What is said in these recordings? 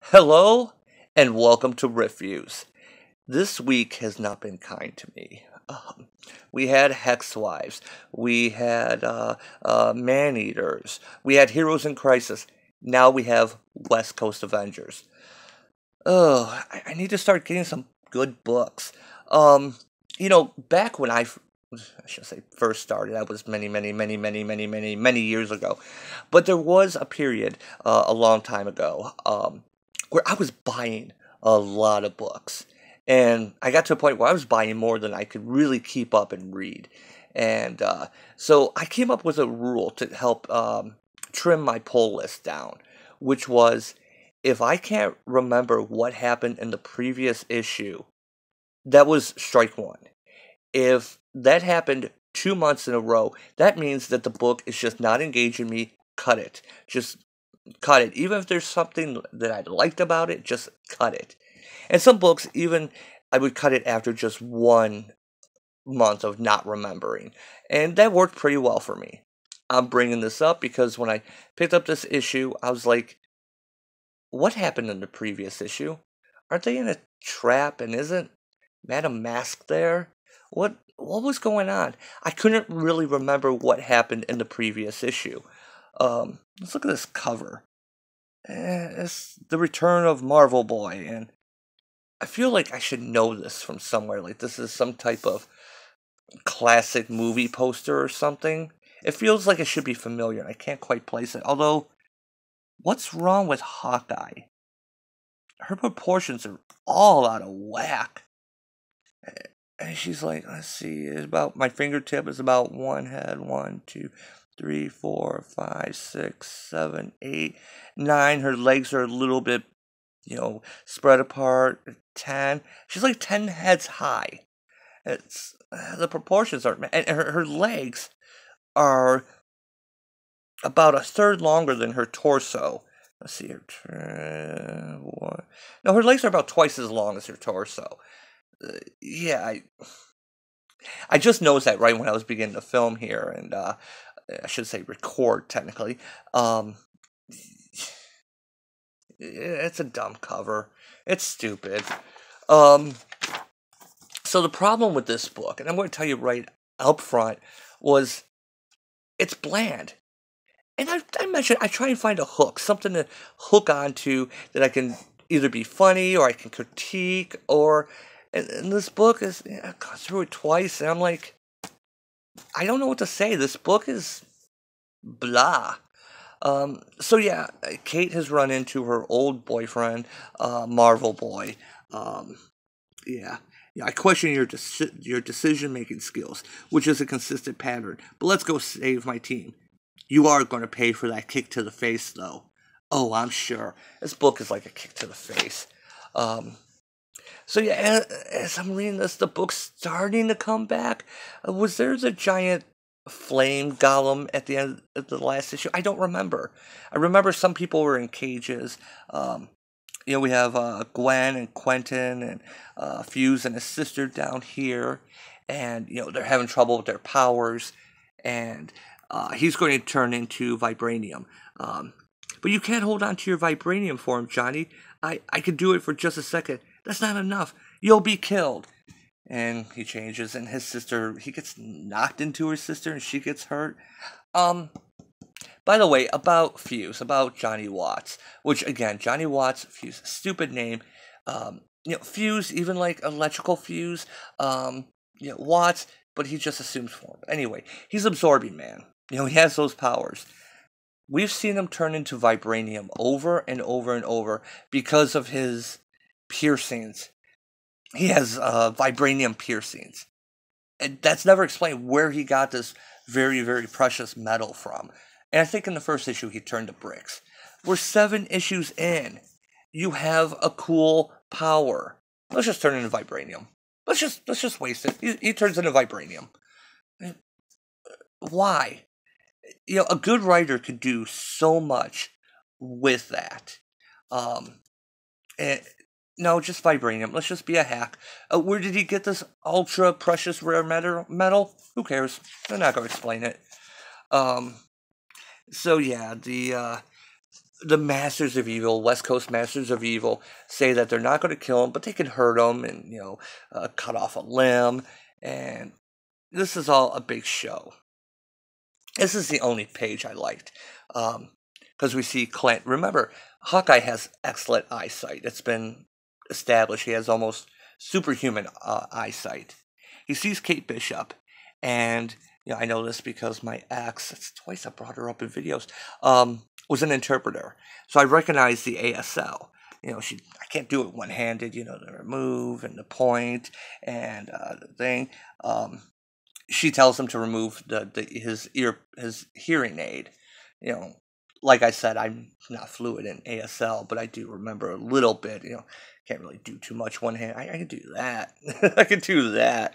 Hello and welcome to Reviews. This week has not been kind to me. We had Hex Wives, we had Man Eaters, we had Heroes in Crisis. Now we have West Coast Avengers. Oh, I need to start getting some good books. Back when I should say first started, that was many years ago. But there was a period a long time ago where I was buying a lot of books. And I got to a point where I was buying more than I could really keep up and read. And so I came up with a rule to help trim my pull list down, which was if I can't remember what happened in the previous issue, that was strike one. If that happened 2 months in a row, that means that the book is just not engaging me. Cut it. Just cut it. Even if there's something that I liked about it, just cut it. And some books, even I would cut it after just 1 month of not remembering. And that worked pretty well for me. I'm bringing this up because when I picked up this issue, I was like, what happened in the previous issue? Aren't they in a trap and isn't Madame Mask there? What was going on? I couldn't really remember what happened in the previous issue. Let's look at this cover. It's the return of Marvel Boy, and I feel like I should know this from somewhere. Like this is some type of classic movie poster or something. It feels like it should be familiar. I can't quite place it. Although, what's wrong with Hawkeye? Her proportions are all out of whack. And she's like, let's see, it's about my fingertip is about one head. 1, 2, 3, 4, 5, 6, 7, 8, 9. Her legs are a little bit, spread apart. 10. She's like 10 heads high. It's the proportions aren't, and her legs are about a third longer than her torso. Let's see here. No, her legs are about twice as long as her torso. Yeah, I just noticed that right when I was beginning to film here, and I should say record technically. It's a dumb cover. It's stupid. So the problem with this book, and I'm going to tell you right up front, was it's bland. And I mentioned I try and find a hook, something to hook onto that I can either be funny or I can critique or. And this book is, I got through it twice, and I'm like, I don't know what to say. This book is blah. So yeah, Kate has run into her old boyfriend, Marvel Boy. Yeah, I question your decision-making skills, which is a consistent pattern. But let's go save my team. You are going to pay for that kick to the face, though. Oh, I'm sure. This book is like a kick to the face. So yeah, as I'm reading this, the book's starting to come back. Was there the giant flame golem at the end of the last issue? I don't remember. I remember some people were in cages. We have Gwen and Quentin and Fuse and his sister down here. And, they're having trouble with their powers. And he's going to turn into vibranium. But you can't hold on to your vibranium form, Johnny. I could do it for just a second. That's not enough. You'll be killed. And he changes, and his sister, he gets knocked into her sister, and she gets hurt. By the way, about Fuse, about Johnny Watts, which, again, Johnny Watts, Fuse, stupid name. Fuse, even like electrical fuse, Watts, but he just assumes form. Anyway, he's absorbing man. He has those powers. We've seen him turn into vibranium over and over and over because of his piercings. He has vibranium piercings. And that's never explained where he got this very, very precious metal from. And I think in the first issue he turned to bricks. We're 7 issues in. You have a cool power. Let's just turn it into vibranium. Let's just waste it. He turns into vibranium. Why? A good writer could do so much with that. No, just vibranium. Let's just be a hack. Where did he get this ultra precious rare metal? Who cares? They're not going to explain it. So yeah, the the Masters of Evil, West Coast Masters of Evil, say that they're not going to kill him, but they can hurt him and, cut off a limb. And this is all a big show. This is the only page I liked. Because we see Clint. Remember, Hawkeye has excellent eyesight. It's been established. He has almost superhuman eyesight. He sees Kate Bishop. And, I know this because my ex, it's twice I brought her up in videos, was an interpreter. So I recognize the ASL. I can't do it one-handed, the remove and the point and the thing. She tells him to remove his hearing aid. Like I said, I'm not fluent in ASL, but I do remember a little bit. Can't really do too much one hand. I can do that. I can do that.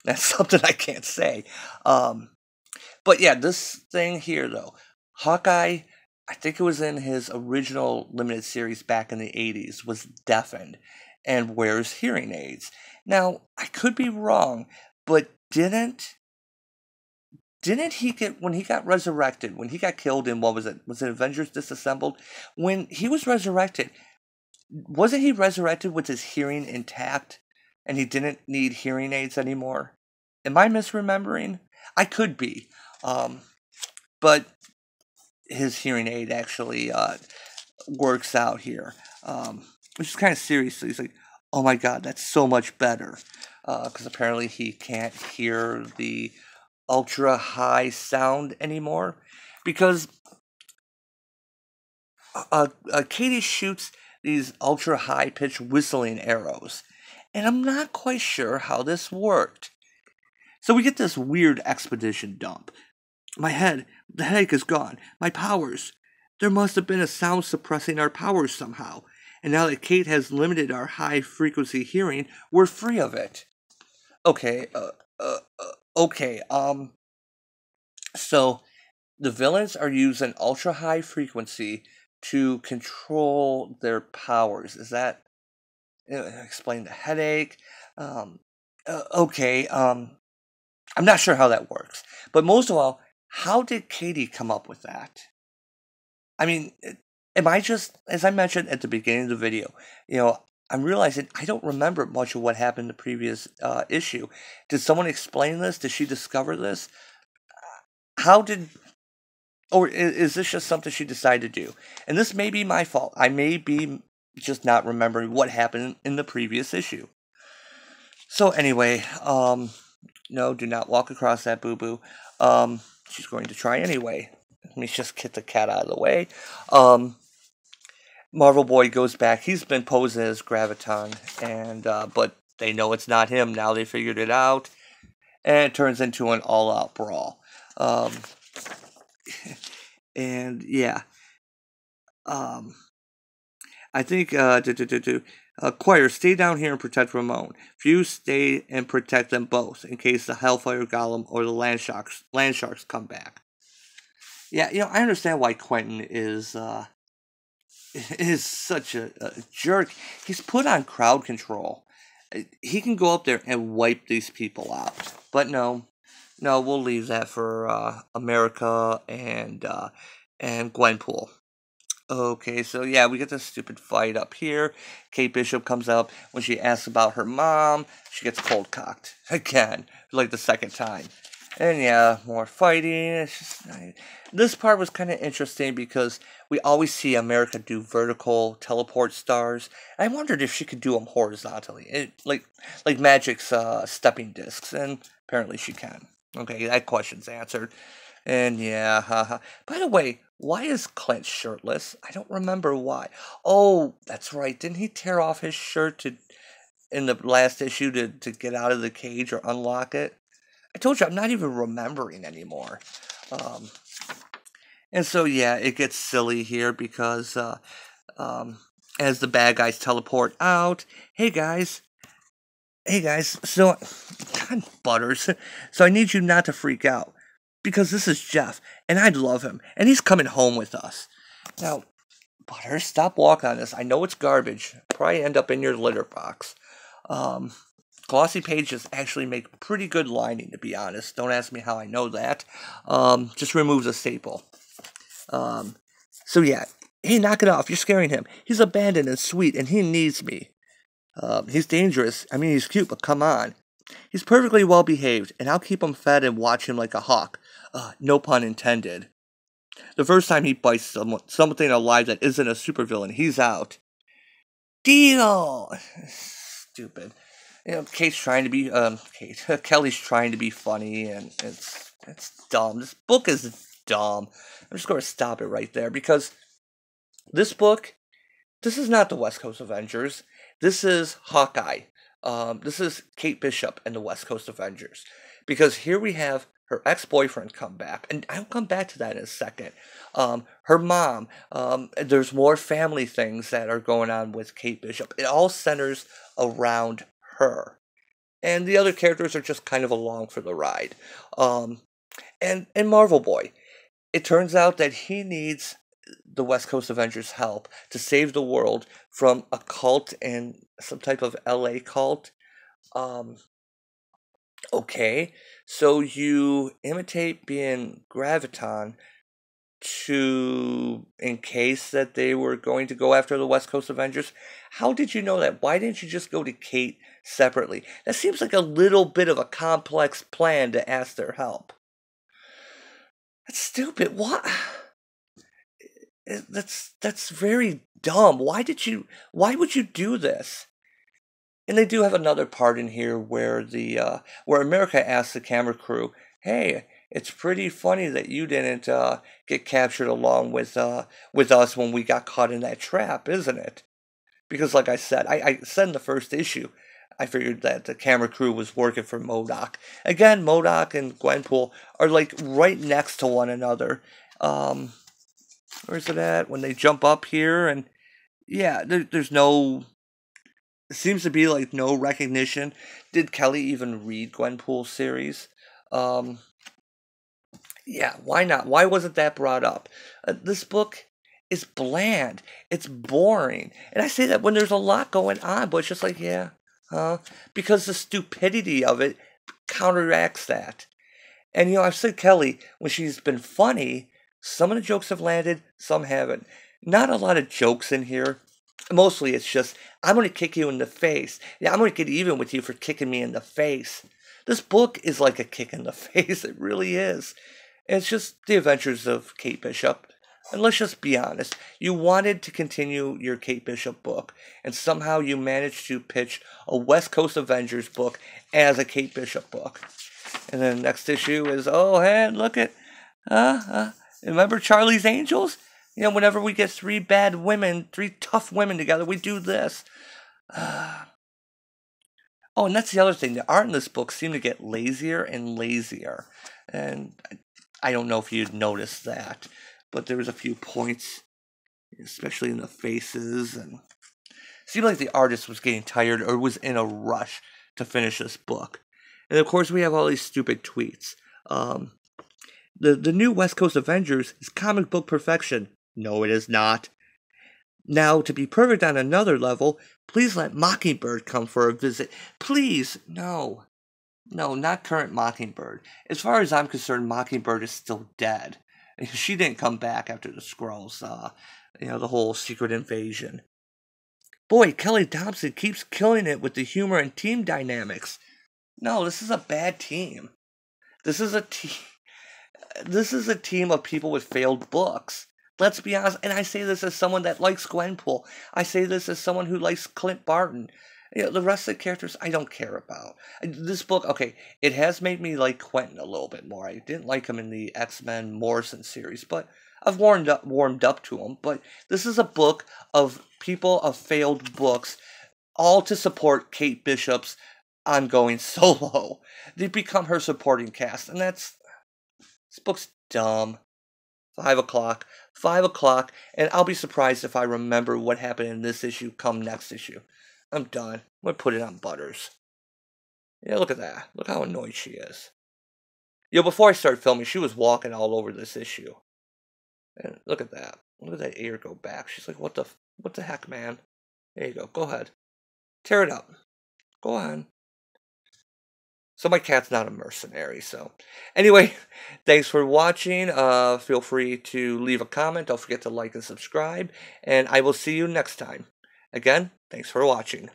That's something I can't say. But yeah, this thing here though, Hawkeye, I think it was in his original limited series back in the 80s, was deafened and wears hearing aids. Now, I could be wrong, but didn't he get, when he got resurrected, when he got killed in, what was it Avengers Disassembled? When he was resurrected, wasn't he resurrected with his hearing intact and he didn't need hearing aids anymore? Am I misremembering? I could be. But his hearing aid actually works out here, which is kind of serious. So he's like, oh my God, that's so much better. Because apparently he can't hear the ultra high sound anymore. Because Katie shoots these ultra high pitched whistling arrows. And I'm not quite sure how this worked. So we get this weird expedition dump. The headache is gone. My powers. There must have been a sound suppressing our powers somehow. And now that Kate has limited our high frequency hearing, we're free of it. Okay, so the villains are using ultra high frequency to control their powers. Is that explain the headache? Okay, I'm not sure how that works. But most of all, how did Katie come up with that? I mean, am I just, as I mentioned at the beginning of the video, I'm realizing I don't remember much of what happened in the previous issue. Did someone explain this? Did she discover this? Or is this just something she decided to do? And this may be my fault. I may be just not remembering what happened in the previous issue. So anyway, no, do not walk across that boo-boo. She's going to try anyway. Let me just get the cat out of the way. Marvel Boy goes back. He's been posing as Graviton, and but they know it's not him. Now they figured it out, and it turns into an all-out brawl. And yeah, I think Choir, stay down here and protect Ramon. Fuse, stay and protect them both in case the Hellfire Golem or the Land Sharks come back. Yeah, I understand why Quentin is such a jerk. He's put on crowd control. He can go up there and wipe these people out. But no, we'll leave that for America and Gwenpool. Okay, so yeah, we get this stupid fight up here. Kate Bishop comes up. When she asks about her mom, she gets cold-cocked. Again, like the second time. And yeah, more fighting. It's just, this part was kind of interesting because we always see America do vertical teleport stars. I wondered if she could do them horizontally. Like Magic's stepping discs, and apparently she can. Okay, that question's answered. And yeah, haha. By the way, why is Clint shirtless? I don't remember why. Oh, that's right. Didn't he tear off his shirt in the last issue to get out of the cage or unlock it? I told you, I'm not even remembering anymore. And so, yeah, it gets silly here because as the bad guys teleport out, hey guys, so, God, Butters, so I need you not to freak out. Because this is Jeff, and I love him, and he's coming home with us. Now, Butters, stop walking on this. I know it's garbage. Probably end up in your litter box. Glossy pages actually make pretty good lining, to be honest. Don't ask me how I know that. Just remove the staple. So yeah, Hey, knock it off. You're scaring him. He's abandoned and sweet, and he needs me. He's dangerous. I mean, he's cute, but come on. He's perfectly well behaved, and I'll keep him fed and watch him like a hawk. No pun intended. The first time he bites something alive that isn't a supervillain, he's out. Deal! Stupid. Kate's trying to be, Kelly's trying to be funny, and it's dumb. This book is dumb. I'm just going to stop it right there, because this book, this is not the West Coast Avengers. This is Hawkeye. This is Kate Bishop and the West Coast Avengers. Because here we have her ex-boyfriend come back, and I'll come back to that in a second. Her mom, there's more family things that are going on with Kate Bishop. It all centers around her. And the other characters are just kind of along for the ride. And Marvel Boy, it turns out that he needs the West Coast Avengers' help to save the world from a cult and some type of LA cult. Okay, so you imitate being Graviton in case that they were going to go after the West Coast Avengers. How did you know that? Why didn't you just go to Kate separately? That seems like a little bit of a complex plan to ask their help. That's stupid. What? That's very dumb. Why would you do this? And they do have another part in here where where America asks the camera crew, "Hey, it's pretty funny that you didn't get captured along with us when we got caught in that trap, isn't it?" Because, like I said, I said in the first issue, I figured that the camera crew was working for MODOK. Again, MODOK and Gwenpool are like right next to one another. Where's it at? When they jump up here, and yeah, there's no. It seems to be like no recognition. Did Kelly even read Gwenpool's series? Yeah, why not? Why wasn't that brought up? This book is bland. It's boring. And I say that when there's a lot going on, but it's just like, yeah, huh? Because the stupidity of it counteracts that. And, I've said Kelly, when she's been funny, some of the jokes have landed, some haven't. Not a lot of jokes in here. Mostly it's just, I'm going to kick you in the face. Yeah, I'm going to get even with you for kicking me in the face. This book is like a kick in the face. It really is. And it's just the adventures of Kate Bishop. And let's just be honest. You wanted to continue your Kate Bishop book. And somehow you managed to pitch a West Coast Avengers book as a Kate Bishop book. And then the next issue is, oh, hey, look at, remember Charlie's Angels? Whenever we get three tough women together, we do this. Oh, and that's the other thing. The art in this book seemed to get lazier and lazier. And I don't know if you'd noticed that. But there was a few points, especially in the faces. And it seemed like the artist was getting tired or was in a rush to finish this book. And of course, we have all these stupid tweets. The new West Coast Avengers is comic book perfection. No, it is not. Now, to be perfect on another level, please let Mockingbird come for a visit. Please, no. No, not current Mockingbird. As far as I'm concerned, Mockingbird is still dead. She didn't come back after the Skrulls, the whole secret invasion. Boy, Kelly Thompson keeps killing it with the humor and team dynamics. No, this is a bad team. This is a team of people with failed books. Let's be honest, and I say this as someone that likes Gwenpool. I say this as someone who likes Clint Barton. The rest of the characters I don't care about. This book, okay, it has made me like Quentin a little bit more. I didn't like him in the X-Men Morrison series, but I've warmed up to him. But this is a book of people of failed books, all to support Kate Bishop's ongoing solo. They become her supporting cast, and this book's dumb. 5 o'clock, and I'll be surprised if I remember what happened in this issue come next issue. I'm done. I'm going to put it on Butters. Yeah, look at that. Look how annoyed she is. Before I started filming, she was walking all over this issue. And look at that. Look at that ear go back. She's like, what the heck, man? There you go. Go ahead. Tear it up. Go on. So my cat's not a mercenary. So anyway, thanks for watching. Feel free to leave a comment. Don't forget to like and subscribe. And I will see you next time. Again, thanks for watching.